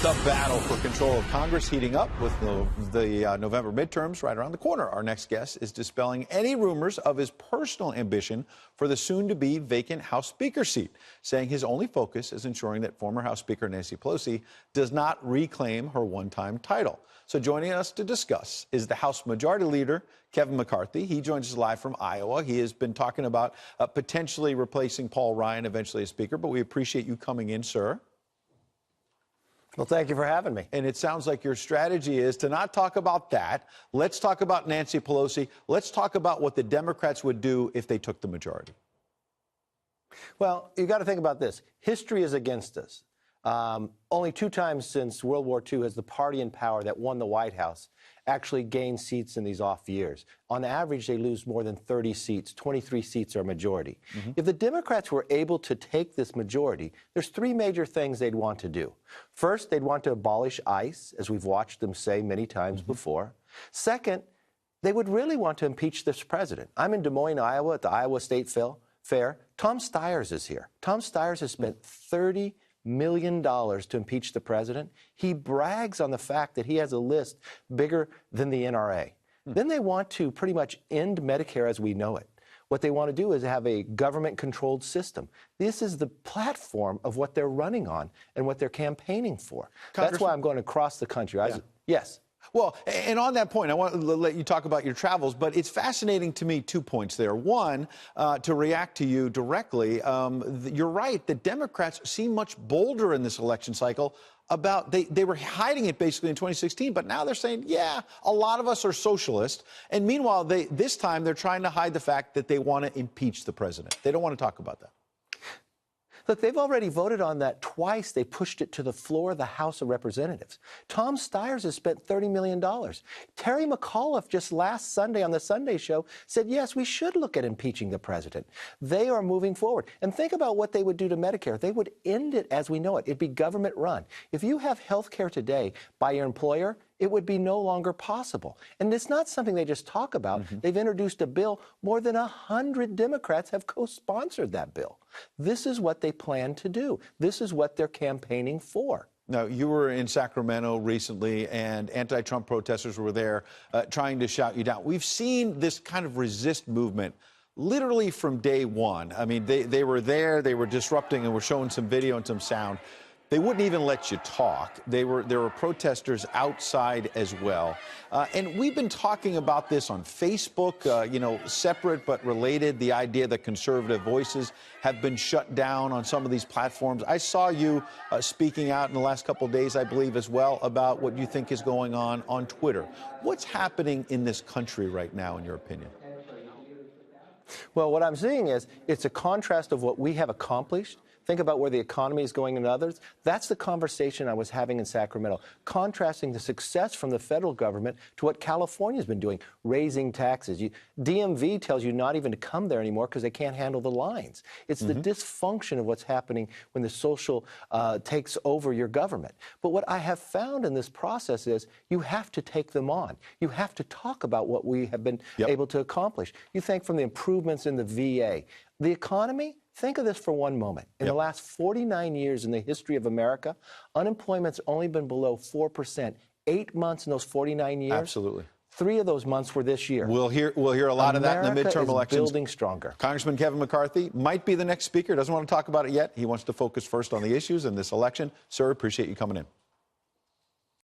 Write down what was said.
The battle for control of Congress heating up with the November midterms right around the corner. Our next guest is dispelling any rumors of his personal ambition for the soon-to-be vacant House Speaker seat, saying his only focus is ensuring that former House Speaker Nancy Pelosi does not reclaim her one-time title. So joining us to discuss is the House Majority Leader Kevin McCarthy. He joins us live from Iowa. He has been talking about potentially replacing Paul Ryan eventually as Speaker, but we appreciate you coming in, sir. Well, thank you for having me. And it sounds like your strategy is to not talk about that. Let's talk about Nancy Pelosi. Let's talk about what the Democrats would do if they took the majority. Well, you got to think about this. History is against us. Only 2 times since World War II has the party in power that won the White House actually gained seats in these off years. On average, they lose more than 30 seats. 23 seats are majority. If the Democrats were able to take this majority, there's 3 major things they'd want to do. First, they'd want to abolish ICE, as we've watched them say many times before. Second, they would really want to impeach this president. I'm in Des Moines, Iowa, at the Iowa State Fair. Tom Steyer is here. Tom Steyer has spent $30 million to impeach the president. He brags on the fact that he has a list bigger than the NRA. Then they want to pretty much end Medicare as we know it. What they want to do is have a government-controlled system. This is the platform of what they're running on and what they're campaigning for. That's why I'm going across the country. Yes. Well, and on that point, I want to let you talk about your travels, but it's fascinating to me 2 points there. One, to react to you directly, you're right, the Democrats seem much bolder in this election cycle about, they were hiding it basically in 2016, but now they're saying, yeah, a lot of us are socialists. And meanwhile, this time they're trying to hide the fact that they want to impeach the president. They don't want to talk about that. Look, they've already voted on that twice. They pushed it to the floor of the House of Representatives. Tom Steyer has spent $30 million. Terry McAuliffe just last Sunday on the Sunday Show said, yes, we should look at impeaching the president. They are moving forward. And think about what they would do to Medicare. They would end it as we know it. It'd be government run. If you have health care today by your employer, it would be no longer possible. And it's not something they just talk about. They've introduced a bill. More than 100 Democrats have co-sponsored that bill. This is what they plan to do. This is what they're campaigning for. Now, you were in Sacramento recently, and anti-Trump protesters were there trying to shout you down. We've seen this kind of resist movement literally from day one. I mean, they were there, they were disrupting, and were showing some video and some sound. They wouldn't even let you talk. There were protesters outside as well. And we've been talking about this on Facebook, you know, separate but related, the idea that conservative voices have been shut down on some of these platforms. I saw you speaking out in the last couple of days, I believe, as well, about what you think is going on Twitter. What's happening in this country right now, in your opinion? Well, what I'm seeing is it's a contrast of what we have accomplished. Think about where the economy is going and others. That's the conversation I was having in Sacramento, contrasting the success from the federal government to what California's been doing, raising taxes. DMV tells you not even to come there anymore because they can't handle the lines. It's the dysfunction of what's happening when the social takes over your government. But what I have found in this process is you have to take them on. You have to talk about what we have been able to accomplish. You think from the improvements in the VA, the economy. Think of this for one moment. In the last 49 years in the history of America, unemployment's only been below 4%. 8 months in those 49 years. Absolutely. 3 of those months were this year. We'll hear a lot of that in the midterm elections. Building stronger. Congressman Kevin McCarthy might be the next speaker. Doesn't want to talk about it yet. He wants to focus first on the issues in this election. Sir, appreciate you coming in.